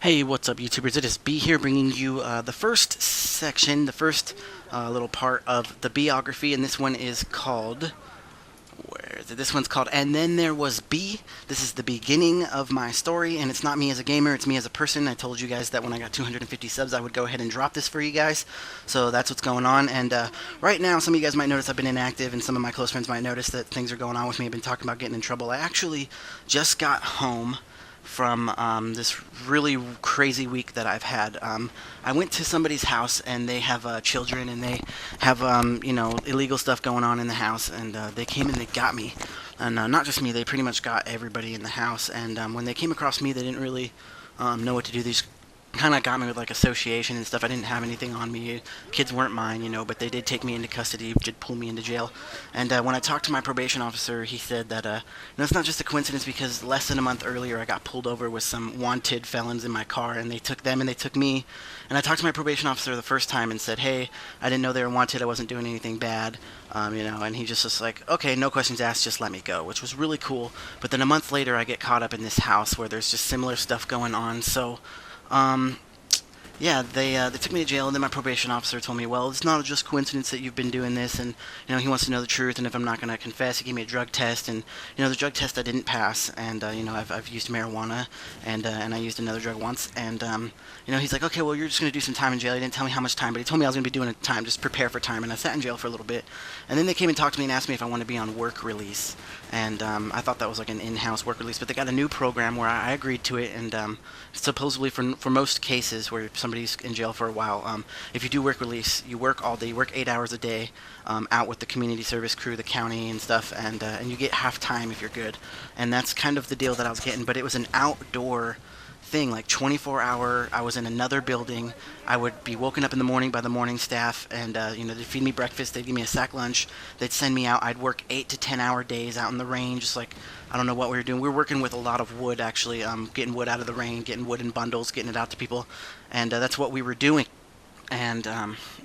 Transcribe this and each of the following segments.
Hey, what's up, YouTubers? It is B here, bringing you the first section, the first little part of the Bii-O-Graphy, and this one is called. Where is it? This one's called "And Then There Was B." This is the beginning of my story, and it's not me as a gamer; it's me as a person. I told you guys that when I got 250 subs, I would go ahead and drop this for you guys. So that's what's going on. And right now, some of you guys might notice I've been inactive, and some of my close friends might notice that things are going on with me. I've been talking about getting in trouble. I actually just got home from this really crazy week that I've had. I went to somebody's house and they have children and they have illegal stuff going on in the house, and they came and they got me, and not just me, they pretty much got everybody in the house. And when they came across me, they didn't really know what to do. They just kind of got me with like association and stuff. I didn't have anything on me. Kids weren't mine, but they did take me into custody, did pull me into jail. And when I talked to my probation officer, he said that it's not just a coincidence, because less than a month earlier I got pulled over with some wanted felons in my car, and they took them and they took me. And I talked to my probation officer the first time and said, hey, I didn't know they were wanted. I wasn't doing anything bad. And he just was like, okay, no questions asked, just let me go, which was really cool. But then a month later, I get caught up in this house where there's just similar stuff going on. So yeah, they took me to jail, and then my probation officer told me, well, it's not just coincidence that you've been doing this, and he wants to know the truth, and if I'm not going to confess, he gave me a drug test, and the drug test I didn't pass, and I've used marijuana, and I used another drug once, and he's like, okay, well, you're just going to do some time in jail. He didn't tell me how much time, but he told me I was going to be doing time, just prepare for time, and I sat in jail for a little bit, and then they came and talked to me and asked me if I wanted to be on work release, and I thought that was like an in-house work release, but they got a new program where I agreed to it, and supposedly for most cases where somebody's in jail for a while, if you do work release, you work all day, you work 8 hours a day, out with the community service crew, the county and stuff, and you get half time if you're good. And that's kind of the deal that I was getting, but it was an outdoor thing, like 24-hour. I was in another building. I would be woken up in the morning by the morning staff, and they'd feed me breakfast, they'd give me a sack lunch, they'd send me out. I'd work 8 to 10 hour days out in the rain, just like, I don't know what we were doing. We were working with a lot of wood, actually, getting wood out of the rain, getting wood in bundles, getting it out to people, and that's what we were doing. And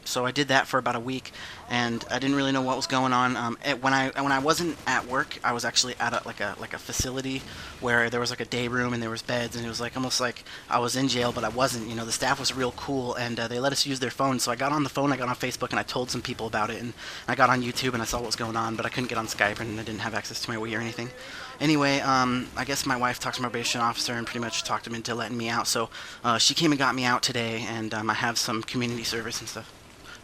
so I did that for about a week, and I didn't really know what was going on. When I wasn't at work, I was actually at like a facility where there was like a day room and there was beds, and it was like almost like I was in jail, but I wasn't. The staff was real cool, and they let us use their phones. So I got on the phone, I got on Facebook, and I told some people about it, and I got on YouTube and I saw what was going on, but I couldn't get on Skype, and I didn't have access to my Wii or anything. Anyway, I guess my wife talked to my probation officer and pretty much talked him into letting me out. So she came and got me out today, and I have some community service and stuff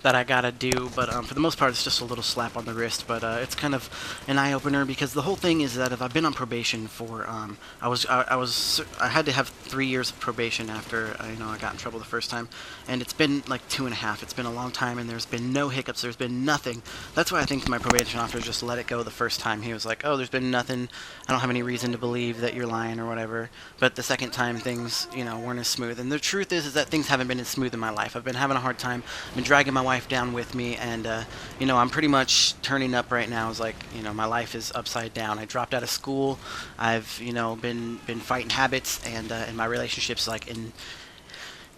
that I gotta do, but for the most part it's just a little slap on the wrist, but it's kind of an eye-opener, because the whole thing is that if I've been on probation for I had to have 3 years of probation after I got in trouble the first time, and it's been like 2.5. It's been a long time, and there's been no hiccups, there's been nothing. That's why I think my probation officer just let it go the first time. He was like, oh, there's been nothing, I don't have any reason to believe that you're lying or whatever. But the second time, things weren't as smooth, and the truth is that things haven't been as smooth in my life. I've been having a hard time. I've been dragging my wife down with me, and I'm pretty much turning up right now. It's like, my life is upside down. I dropped out of school. I've been fighting habits, and my relationship's like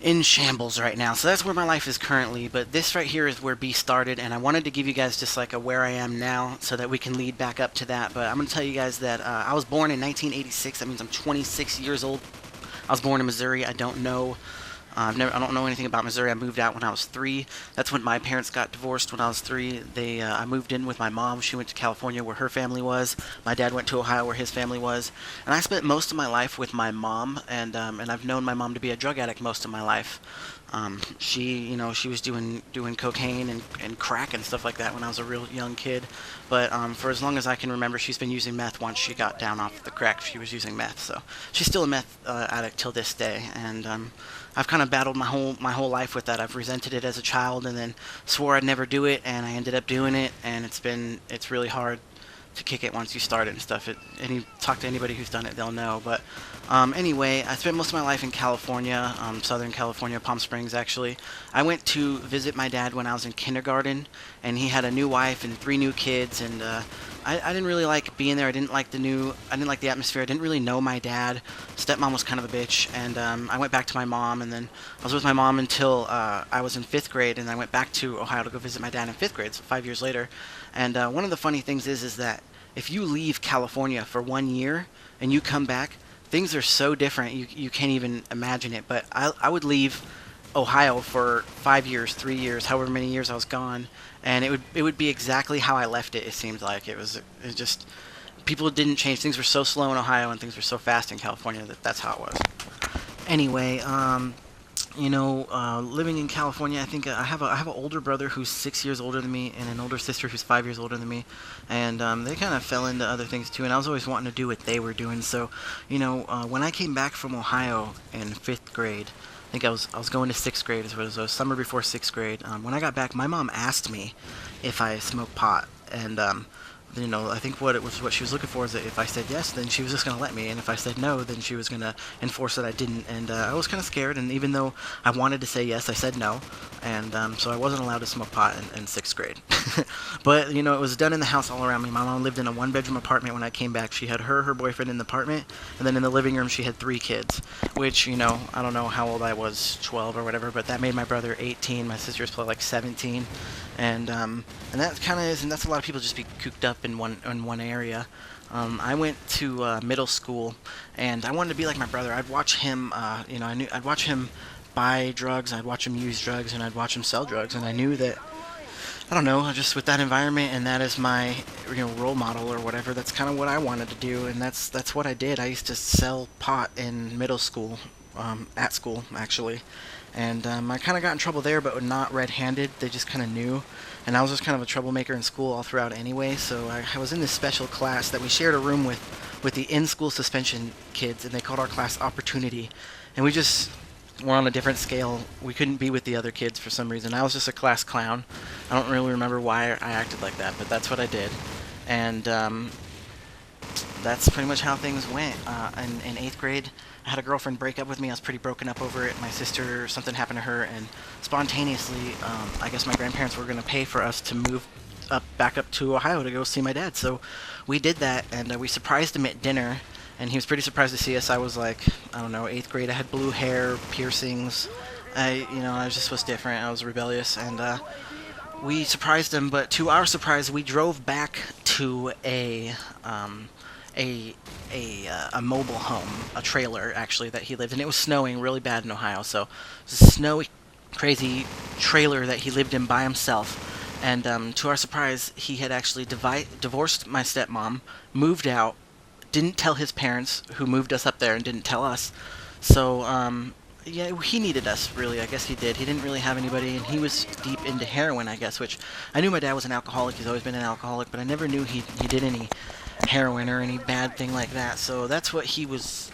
in shambles right now. So that's where my life is currently, but this right here is where B started, and I wanted to give you guys just like a where I am now so that we can lead back up to that. But I'm going to tell you guys that I was born in 1986. That means I'm 26 years old. I was born in Missouri. I don't know I don't know anything about Missouri. I moved out when I was 3. That's when my parents got divorced when I was 3. I moved in with my mom. She went to California where her family was. My dad went to Ohio where his family was. And I spent most of my life with my mom, and I've known my mom to be a drug addict most of my life. She was doing cocaine and crack and stuff like that when I was a real young kid. But for as long as I can remember, she's been using meth. Once she got down off the crack, she was using meth. So she's still a meth addict till this day. And I've kind of battled my whole life with that. I've resented it as a child, and then swore I'd never do it, and I ended up doing it. And it's really hard to kick it once you start it and stuff. Talk to anybody who's done it, they'll know. But anyway, I spent most of my life in California, Southern California, Palm Springs actually. I went to visit my dad when I was in kindergarten, and he had a new wife and 3 new kids, and I didn't really like being there. I didn't like the atmosphere. I didn't really know my dad. Stepmom was kind of a bitch, and I went back to my mom, and then I was with my mom until I was in 5th grade, and I went back to Ohio to go visit my dad in 5th grade, so 5 years later. And one of the funny things is that if you leave California for 1 year and you come back, things are so different you can't even imagine it. But I would leave Ohio for 5 years, 3 years, however many years I was gone, and it would be exactly how I left it. It seemed like it just people didn't change. Things were so slow in Ohio and things were so fast in California that that's how it was. Anyway, living in California, I think I have an older brother who's 6 years older than me, and an older sister who's 5 years older than me, and they kind of fell into other things too. And I was always wanting to do what they were doing. So, when I came back from Ohio in 5th grade, I think I was going to 6th grade. Is what it was summer before 6th grade. When I got back, my mom asked me if I smoked pot, and I think what she was looking for is that if I said yes, then she was just going to let me, and if I said no, then she was going to enforce that I didn't. And I was kind of scared, and even though I wanted to say yes, I said no, and so I wasn't allowed to smoke pot in 6th grade. But it was done in the house all around me. My mom lived in a 1-bedroom apartment when I came back. She had her boyfriend in the apartment, and then in the living room she had 3 kids, which I don't know how old I was, 12 or whatever, but that made my brother 18. My sister's probably like 17. And that kind of is, and that's a lot of people just be cooped up in one area. I went to middle school, and I wanted to be like my brother. I'd watch him, I'd watch him buy drugs, I'd watch him use drugs, and I'd watch him sell drugs, and I knew that, I don't know, just with that environment, and that is my, role model or whatever. That's kind of what I wanted to do, and that's what I did. I used to sell pot in middle school, at school actually. And I kind of got in trouble there, but not red-handed. They just kind of knew. And I was just kind of a troublemaker in school all throughout anyway. So I was in this special class that we shared a room with the in-school suspension kids, and they called our class Opportunity. And we just were on a different scale. We couldn't be with the other kids for some reason. I was just a class clown. I don't really remember why I acted like that, but that's what I did. And that's pretty much how things went. In 8th grade, I had a girlfriend break up with me. I was pretty broken up over it. My sister, something happened to her, and spontaneously, I guess my grandparents were going to pay for us to move back up to Ohio to go see my dad. So we did that, and we surprised him at dinner, and he was pretty surprised to see us. I was like, I don't know, 8th grade. I had blue hair, piercings. I just was different. I was rebellious, and we surprised him. But to our surprise, we drove back to a mobile home, a trailer actually that he lived in. It was snowing really bad in Ohio, so it was a snowy, crazy trailer that he lived in by himself. And to our surprise, he had actually divorced my stepmom, moved out, didn't tell his parents, who moved us up there, and didn't tell us. So yeah, he needed us, really. I guess he did. He didn't really have anybody, and he was deep into heroin, I guess, which I knew my dad was an alcoholic. He's always been an alcoholic, but I never knew he did any heroin or any bad thing like that. So that's what he was.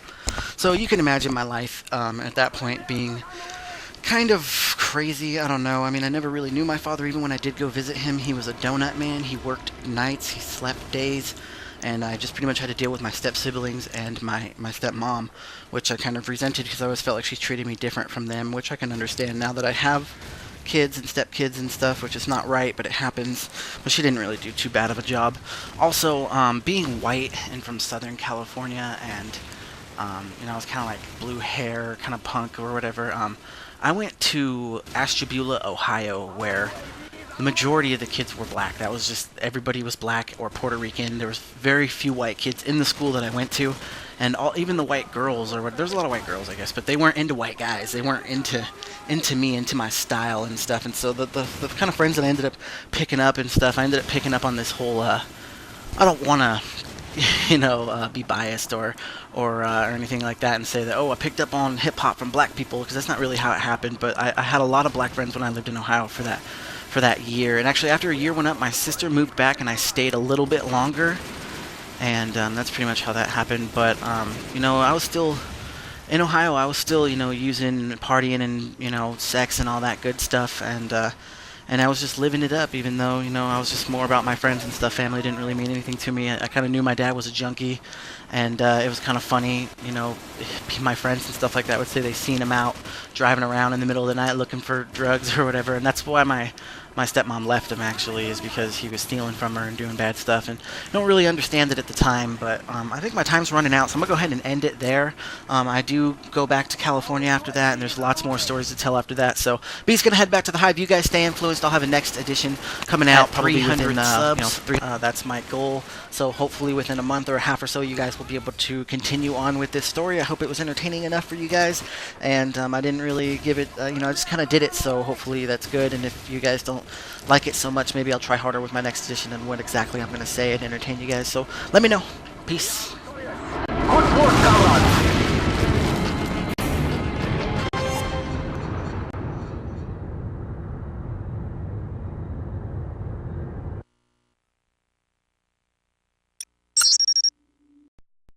So you can imagine my life at that point being kind of crazy. I don't know. I mean, I never really knew my father. Even when I did go visit him, he was a donut man. He worked nights, he slept days, and I just pretty much had to deal with my step-siblings and my stepmom, which I kind of resented because I always felt like she treated me different from them, which I can understand now that I have kids and stepkids and stuff, which is not right, but it happens. But she didn't really do too bad of a job. Also, being white and from Southern California, and I was kind of like blue hair, kind of punk or whatever. I went to Ashtabula, Ohio, where the majority of the kids were black. That was just, everybody was black or Puerto Rican. There was very few white kids in the school that I went to, and even the white girls, there's a lot of white girls, I guess, but they weren't into white guys. They weren't into me, into my style and stuff. And so the kind of friends that I ended up picking up and stuff, I ended up picking up on this whole, I don't want to, be biased or anything like that and say that, oh, I picked up on hip-hop from black people, because that's not really how it happened. But I had a lot of black friends when I lived in Ohio for that year. And actually, after a year went up, my sister moved back, and I stayed a little bit longer. And that's pretty much how that happened. But, I was still in Ohio. I was still, using, partying, and, sex and all that good stuff. And I was just living it up, even though, I was just more about my friends and stuff. Family didn't really mean anything to me. I kind of knew my dad was a junkie, and it was kind of funny, my friends and stuff like that would say they seen him out driving around in the middle of the night looking for drugs or whatever. And that's why my my stepmom left him, actually, is because he was stealing from her and doing bad stuff, and don't really understand it at the time. But I think my time's running out, so I'm gonna go ahead and end it there. I do go back to California after that, and there's lots more stories to tell after that. So B's gonna head back to the hive. You guys stay influenced. I'll have a next edition coming out probably within subs. That's my goal. So hopefully within a month or a half or so, you guys will be able to continue on with this story. I hope it was entertaining enough for you guys, and I didn't really give it, I just kind of did it, so hopefully that's good. And if you guys don't like it so much, maybe I'll try harder with my next edition and what exactly I'm going to say and entertain you guys. So let me know. Peace.